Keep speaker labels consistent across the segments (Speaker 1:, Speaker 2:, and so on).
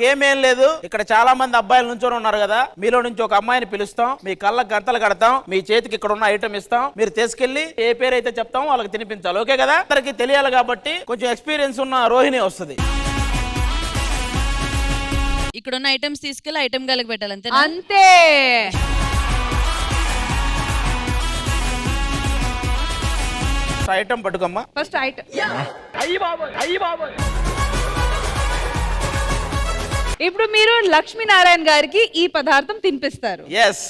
Speaker 1: Game ఏం లేదు. ఇక్కడ చాలా మంది అబ్బాయిలు నుంచొని ఉన్నారు కదా, మీలో నుంచి ఒక అమ్మాయిని పిలుస్తాం, మీ కళ్ళకు గంతలు కడతాం, మీ చేతికి ఇక్కడ ఉన్న ఐటమ్ ఇస్తాం, మీరు తీసుకెళ్లి ఏ పేరు అయితే చెప్తామో వాళ్ళకి తినిపించాలి. ఓకే కదా? అందరికి తెలియాలి కాబట్టి కొంచెం ఎక్స్పీరియన్స్ ఉన్న రోహిణి వస్తుంది.
Speaker 2: ఇక్కడ ఉన్న ఐటమ్స్ తీసుకెళ్లి ఐటమ్ గలకి పెట్టాలి, అంతే
Speaker 3: అంతే.
Speaker 1: ఐటమ్ పట్టుకోమ్మా.
Speaker 3: First item. ఇప్పుడు మీరు లక్ష్మీనారాయణ గారికి ఈ పదార్థం తినిపిస్తారు.
Speaker 1: ఎస్.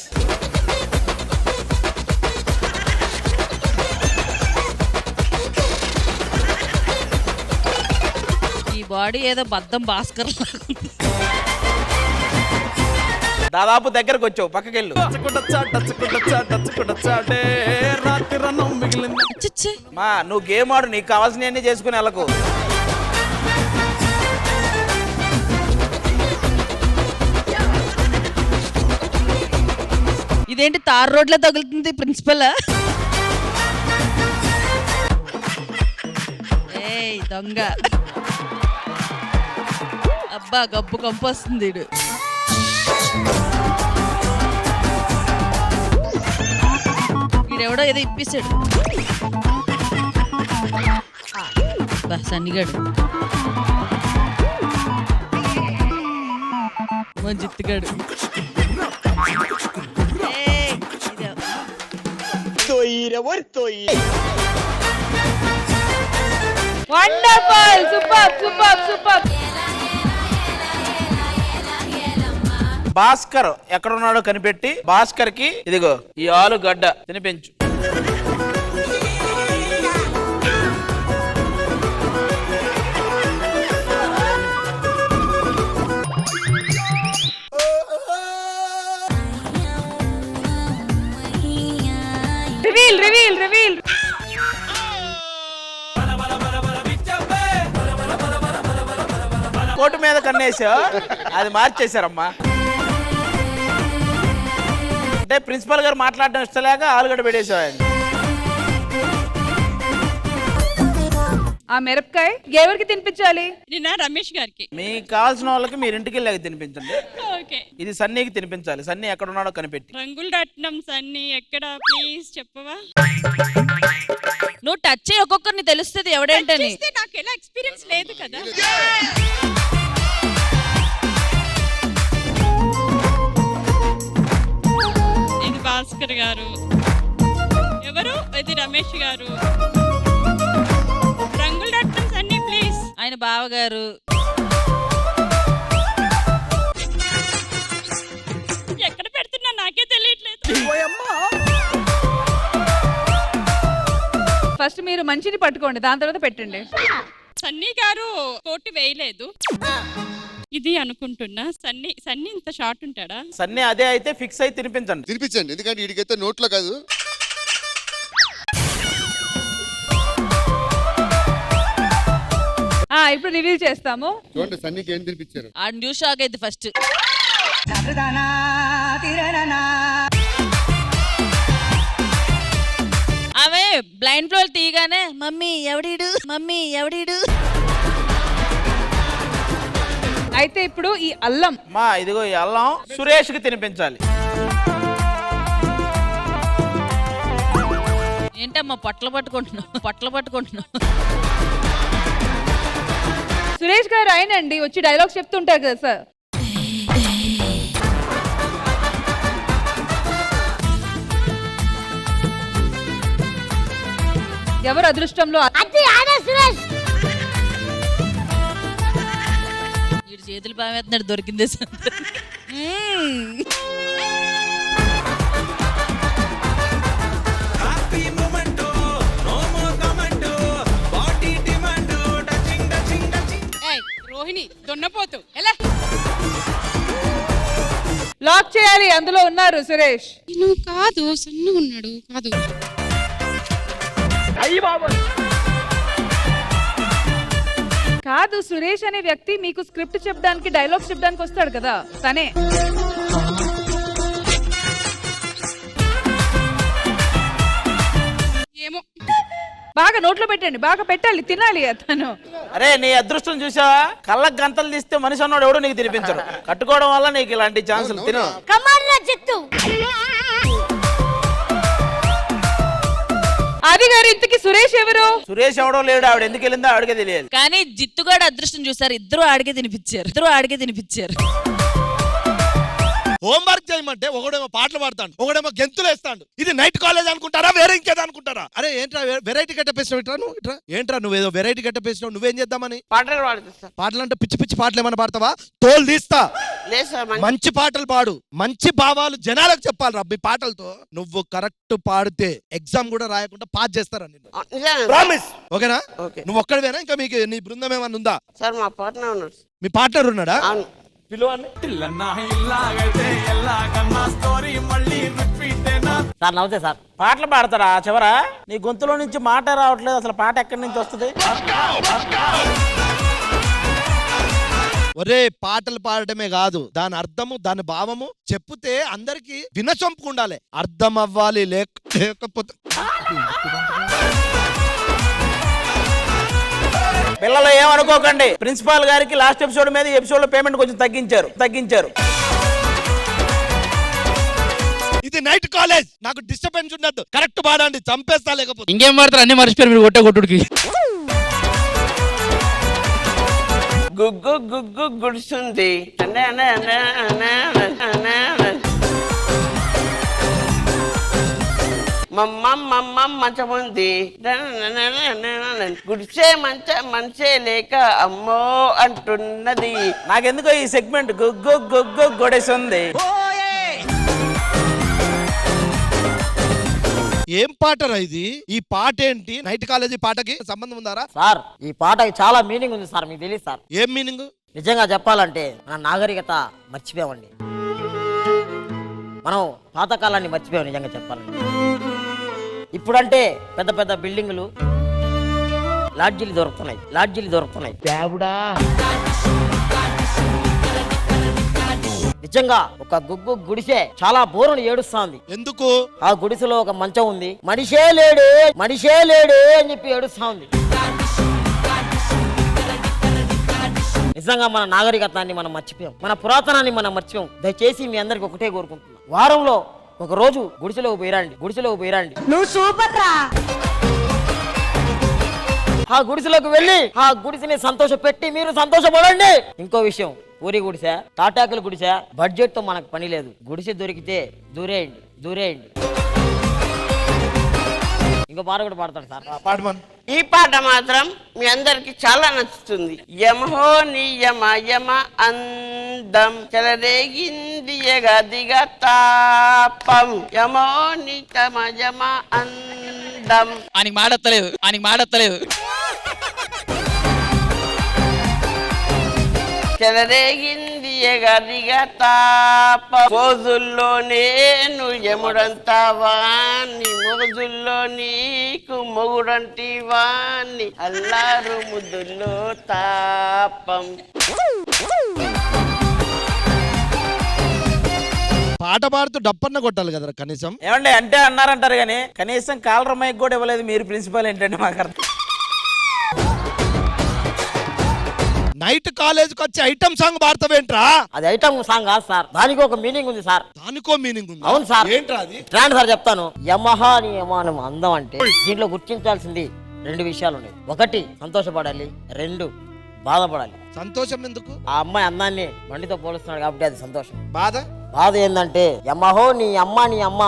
Speaker 2: ఈ బాడీ ఏదో బద్దం భాస్కర్
Speaker 1: దాదాపు దగ్గరకు వచ్చావు, పక్కకెళ్ళు. మా నువ్వు గేమ్ ఆడు, నీకు కావాల్సినవన్నీ చేసుకుని వెళ్ళకు.
Speaker 2: ఇదేంటి తార్ రోడ్లో తగులుతుంది ప్రిన్సిపల్? ఏయ్ దొంగ, అబ్బా గబ్బు కంపు వస్తుంది. వీడెవడో ఏదో ఇప్పిస్తాడు. బా సన్నిగాడు జిత్తుగాడు.
Speaker 3: Wonderful, super super super.
Speaker 1: Bhaskar ఎక్కడున్నాడో కనిపెట్టి భాస్కర్ కి ఇదిగో ఈ ఆలుగడ్డ తినిపించు.
Speaker 3: Reveal reveal reveal.
Speaker 1: కోటు మీద కన్నేసా, అది మార్చేశారమ్మా. అంటే ప్రిన్సిపల్ గారు మాట్లాడడం ఇష్టలేక ఆలుగడ్డ పెట్టేశారు ఆయన.
Speaker 3: ఆ మిరపకాయ ఎవరికి తినిపించాలి?
Speaker 4: నిన్న రమేష్ గారికి.
Speaker 1: మీకు కావాల్సిన వాళ్ళకి మీరు ఇంటికి వెళ్ళాక తినిపించండి.
Speaker 4: ఓకే.
Speaker 1: ఇది సన్నీకి తినిపించాలి. సన్నీ ఎక్కడ ఉన్నాడో కనిపెట్టి.
Speaker 4: రంగులు రత్నం సన్ని ఎక్కడ ప్లీజ్ చెప్పవా?
Speaker 2: నువ్వు టచ్ చేయి, ఒక్కొక్కరిని తెలుస్తుంది ఎవడేంటని.
Speaker 4: నాకు ఎలా ఎక్స్పీరియన్స్ లేదు కదా. ఇది భాస్కర్ గారు, ఎవరు ఇది రమేష్ గారు. రంగులు రత్నం సన్ని ప్లీజ్.
Speaker 2: ఆయన బావగారు.
Speaker 4: ఎక్కడ పెడుతున్నా నాకే తెలియట్లేదు.
Speaker 3: ఫస్ట్ మీరు మంచిని పట్టుకోండి, దాని తర్వాత పెట్టండి.
Speaker 4: సన్నీ గారు కోటి వేయలేదు ఇది అనుకుంటున్నా. సన్నీ సన్నీ ఇంత షార్ట్ ఉంటాడా?
Speaker 1: సన్నీ అదే అయితే ఫిక్స్ అయి తినిపించండి.
Speaker 5: తినిపించండి, ఎందుకంటే వీడికైతే నోట్లో కాదు.
Speaker 3: ఇప్పుడు రివీల్ చేస్తాము.
Speaker 5: చూడండి సన్నీకి ఏం తినిపించారు.
Speaker 2: ఆ న్యూస్ షాక్ అయితే ఫస్ట్. ఆమె బ్లైండ్ ఫ్లోర్ తీయగానే మమ్మీ ఎవడీడు, మమ్మీ ఎవడీడు.
Speaker 3: అయితే ఇప్పుడు ఈ అల్లం.
Speaker 1: మా ఇదిగో ఈ అల్లం సురేష్ కి తినిపించాలి.
Speaker 2: ఏంటమ్మా పొట్టలు పట్టుకుంటున్నావు?
Speaker 3: సురేష్ గారు ఆయనండి, వచ్చి డైలాగ్స్ చెప్తుంటారు కదా సార్. ఎవరు అదృష్టంలో
Speaker 2: వీడు చేతులు పావేస్తున్నాడు, దొరికిందే సార్.
Speaker 4: రోహిణి దొన్నపోతు ఎలా
Speaker 3: లాక్ చేయాలి. అందులో ఉన్నారు సురేష్.
Speaker 4: నువ్వు కాదు, సన్నుగా ఉన్నాడు కాదు.
Speaker 3: కాదు, సురేష్ అనే వ్యక్తి మీకు స్క్రిప్ట్ చెప్పడానికి, డైలాగ్స్ చెప్పడానికి వస్తాడు కదా, తనే.
Speaker 4: ఏమో
Speaker 3: బాగా నోట్లో పెట్టండి, బాగా పెట్టాలి, తినాలి అతను.
Speaker 1: అరే నీ అదృష్టం చూసావా, కళ్ళకు గంతలు తీస్తే మనిషి అన్నాడు ఎవడు నీకు తినిపించడు. కట్టుకోవడం వల్ల నీకు ఇలాంటి ఛాన్సులు. తిను.
Speaker 3: ఆది గారు, ఇంతకి సురేష్ ఎవరు?
Speaker 1: సురేష్ ఎవడో లేడు, ఆవిడ ఎందుకు వెళ్ళిందో ఆవిడకే తెలియదు.
Speaker 2: కానీ జిత్తుగాడు అదృష్టం చూసారు, ఇద్దరు ఆడికే తినిపించారు.
Speaker 6: హోంవర్క్ చేయమంటే ఒకడేమో పాటలు పాడతాడు, ఒకడేమో గెంతులు వేస్తాడు. ఇది నైట్ కాలేజ్ అనుకుంటారా, వేరే ఇంకేదో అనుకుంటారా? అరే ఏంట్రా వెరైటీ గెటప్ వేసినావు, ఇట్రా నువ్వు ఇట్రా. ఏంట్రా నువ్వేదో వెరైటీ గెటప్ వేసినావు, నువ్వేం చేద్దామని?
Speaker 7: పాటలు పాడుతా.
Speaker 6: పాటలు అంటే పిచ్చి పిచ్చి పాటలు ఏమైనా పాడతావా? తోలు తీస్తా.
Speaker 7: లేదు సార్,
Speaker 6: మంచి పాటలు పాడు, మంచి భావాలు జనాలకు చెప్పాలి రా మీ పాటలతో. నువ్వు కరెక్ట్ పాడితే ఎగ్జామ్ కూడా రాయకుండా పాస్ చేస్తారా నిన్ను. ప్రామిస్, ఓకేనా?
Speaker 7: ఓకే.
Speaker 6: నువ్వు ఒక్కడివేనా, ఇంకా మీకు నీ బృందం ఏమన్నా ఉందా?
Speaker 7: సార్ మా పార్ట్నర్ ఉన్నాడు.
Speaker 6: మీ పార్ట్నర్ ఉన్నాడా?
Speaker 7: అవును.
Speaker 6: పిలువండి.
Speaker 8: సార్ నమస్తే సార్.
Speaker 1: పాటలు పాడతారా చివరా? నీ గొంతులో నుంచి మాట రావట్లేదు, అసలు పాట ఎక్కడి నుంచి వస్తుంది?
Speaker 6: ఒరే పాటలు పాడటమే కాదు, దాని అర్థము దాని భావము చెప్తే అందరికి వినసొంపు ఉండాలి, అర్థం అవ్వాలి. లేకపోతే
Speaker 1: పిల్లలు ఏమనుకోకండి, ప్రిన్సిపాల్ గారికి లాస్ట్ ఎపిసోడ్ మీద ఎపిసోడ్ లో పేమెంట్ కొంచెం తగ్గించారు.
Speaker 6: ఇది నైట్ కాలేజ్, నాకు డిస్టర్బెన్స్ ఉండద్దు. కరెక్ట్ పాడండి, చంపేస్తా. లేకపోతే
Speaker 9: ఇంకేం పాడతారు, అన్ని మర్చిపోయారు మీరు కొట్టుడికి.
Speaker 7: గుగ్గు గుగ్గు గుడుస్తుంది. మమ్మ మంచం ఉంది. గుడిసే మనసే లేక అమ్మో అంటున్నది.
Speaker 1: నాకెందుకో ఈ సెగ్మెంట్ గుగ్గు గొడేసింది.
Speaker 6: ఏం పాటరా ఇది? ఈ పాట ఏంటి? నైట్ కాలేజీ పాటకి సంబంధం ఉందారా?
Speaker 8: సార్ ఈ పాటకి చాలా మీనింగ్ ఉంది సార్, మీకు తెలియదు సార్.
Speaker 6: ఏం మీనింగ్?
Speaker 8: నిజంగా చెప్పాలంటే మన నాగరికత మర్చిపోయామండి. మనం పాతకాలాన్ని మర్చిపోయాం నిజంగా చెప్పాలంటే. ఇప్పుడంటే పెద్ద పెద్ద బిల్డింగులు, లాడ్జీలు దొరుకుతున్నాయి. నిజంగా ఒక గుగ్గు గుడిసె చాలా బోరును ఏడుస్తాంది.
Speaker 6: ఎందుకు?
Speaker 8: ఆ గుడిసెలో ఒక మంచం ఉంది, మనిషే లేడు అని చెప్పి ఏడుస్తా ఉంది. నిజంగా మన నాగరికతాన్ని మనం మర్చిపోయాం, మన పురాతనాన్ని మనం మర్చిపోయాం. దయచేసి మీ అందరికి ఒకటే కోరుకుంటున్నాం, వారంలో ఒక రోజు గుడిసెలోకి పోయిరండి.
Speaker 2: నువ్వు సూపర్ రా.
Speaker 8: ఆ గుడిసెలోకి వెళ్ళి ఆ గుడిసెని సంతోషపెట్టి మీరు సంతోషపడండి. ఇంకో విషయం, పూరి గుడిసె, తాటాకుల గుడిసె, బడ్జెట్ తో మనకు పని లేదు. గుడిసె దొరికితే దూరేయండి. ఇంకో పాట కూడా పాడతాడు సార్.
Speaker 6: పాడమన్.
Speaker 7: ఈ పాట మాత్రం మీ అందరికి చాలా నచ్చుతుంది. యమహో నీ యమ అందం చెలరేగింది ఎగదిగా తాపం. యమో నీ యమ అందం.
Speaker 9: ఆయనకి మాడత్తలేదు.
Speaker 7: చెలరేగింది ఎగదిగా తాపం. రోజుల్లో నేను యముడంతా వాణ్ణి, మోజుల్లో నీకు మొగుడంటి వాణ్ణి, అల్లారు ముద్దుల్లో తాపం.
Speaker 6: పాట పాడుతూ డప్పన్న కొట్టాలి కదరా కనీసం.
Speaker 1: ఏమండి అంటే అన్నారంటారు కానీ కనీసం కాలర్ మైక్ కూడా ఇవ్వలేదు మీరు. ప్రిన్సిపల్ ఏంటంటే మాకు అర్థం.
Speaker 6: నైట్ కాలేజ్ కి వచ్చి ఐటమ్ సాంగ్ పాడతావేంట్రా?
Speaker 8: అది ఐటమ్ సాంగ్ కాదు సార్, దానికి ఒక మీనింగ్ ఉంది సార్.
Speaker 6: దానికో మీనింగ్ ఉంది?
Speaker 8: అవును సార్.
Speaker 6: ఏంట్రా అది?
Speaker 8: రాండి సార్ చెప్తాను. యమహా నీ యమానం అందం అంటే దీంట్లో గుర్తించాల్సింది 2 విషయాలు ఉన్నాయి. 1 సంతోషపడాలి, 2 బాధపడాలి.
Speaker 6: సంతోషం ఎందుకు?
Speaker 8: ఆ అమ్మాయి అందాన్ని బండితో పోలుస్తున్నాడు కాబట్టి అది సంతోషం.
Speaker 6: బాధ
Speaker 8: ఏంటంటే యమహో నీ అమ్మ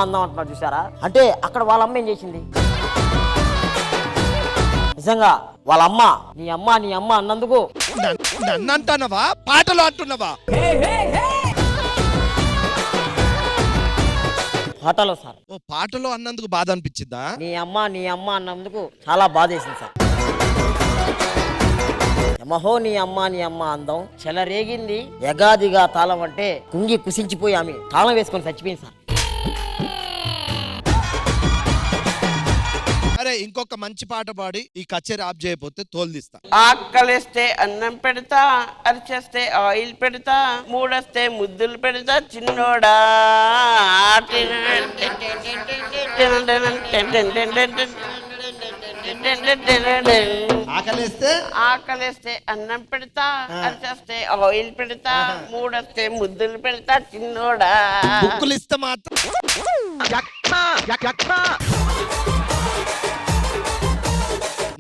Speaker 8: అందం అంటున్నాడు చూసారా, అంటే అక్కడ వాళ్ళ అమ్మ ఏం చేసింది? నిజంగా వాళ్ళ అమ్మ నీ అమ్మ అన్నందుకు
Speaker 6: నన్ను అంటున్నావా, పాటలు అంటున్నావా?
Speaker 8: పాటలో సార్.
Speaker 6: ఓ పాటలో అన్నందుకు బాధ అనిపించిందా?
Speaker 8: నీ అమ్మ అన్నందుకు చాలా బాధ వేసింది సార్. యమహో నీ అమ్మ అందం చెలరేగింది యగాదిగా తాళం అంటే కుంగి కుసించిపోయి ఆమె తాళం వేసుకొని చచ్చిపోయింది సార్.
Speaker 6: అరే ఇంకొక మంచి పాట పాడి ఈ కచేరీ ఆఫ్ చేయకపోతే తోలుదిస్తా.
Speaker 7: ఆకలిస్తే అన్నం పెడతా, అరిచేస్తే ఆయిల్ పెడతా, మూడొస్తే ముద్దులు పెడతా చిన్నోడా.
Speaker 6: ఆకలేస్తే
Speaker 7: ఆకలిస్తే అన్నం పెడతా, అరిచేస్తే ఆయిల్ పెడతా, మూడొస్తే ముద్దులు పెడతా చిన్నోడా.
Speaker 6: బుక్కులు ఇస్తే మాత్రం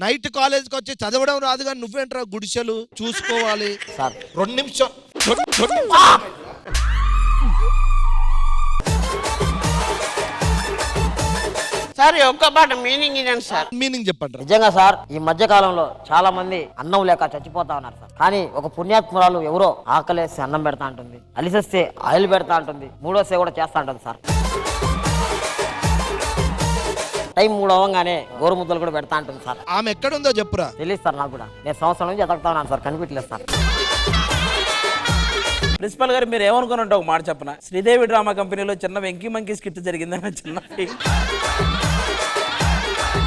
Speaker 6: నైట్ కాలేజ్కి వచ్చి చదవడం రాదు కానీ నువ్వేంట్రా గుడిసెలు చూసుకోవాలి
Speaker 8: సార్
Speaker 6: 2 నిమిషం 2 నిమిషం.
Speaker 7: సార్ ఒక్క పాట మీనింగ్ ఇదండి సార్.
Speaker 6: మీనింగ్ చెప్పండి.
Speaker 8: నిజంగా సార్ ఈ మధ్య కాలంలో చాలా మంది అన్నం లేక చచ్చిపోతా ఉన్నారు సార్. కానీ ఒక పుణ్యాత్మురాలు ఎవరో ఆకలేసి అన్నం పెడతా ఉంటుంది, అలిసేస్తే ఆయిల్ పెడతా ఉంటుంది, మూడోసే కూడా చేస్తా ఉంటుంది సార్. టైం 3 అవ్వగానే గోరు ముద్దలు కూడా పెడతా ఉంటుంది సార్.
Speaker 6: ఆమె ఎక్కడుందో చెప్పురా.
Speaker 8: తెలియదు సార్ నాకు కూడా. నేను సంవత్సరం నుంచి ఎతకుతా ఉన్నాను సార్, కనిపించలేదు సార్.
Speaker 1: ప్రిన్సిపల్ గారు మీరు ఏమనుకున్నట్టు ఒక మాట చెప్పన, శ్రీదేవి డ్రామా కంపెనీలో చిన్న వెంకీ మంకీ స్కిట్ జరిగిందని చిన్న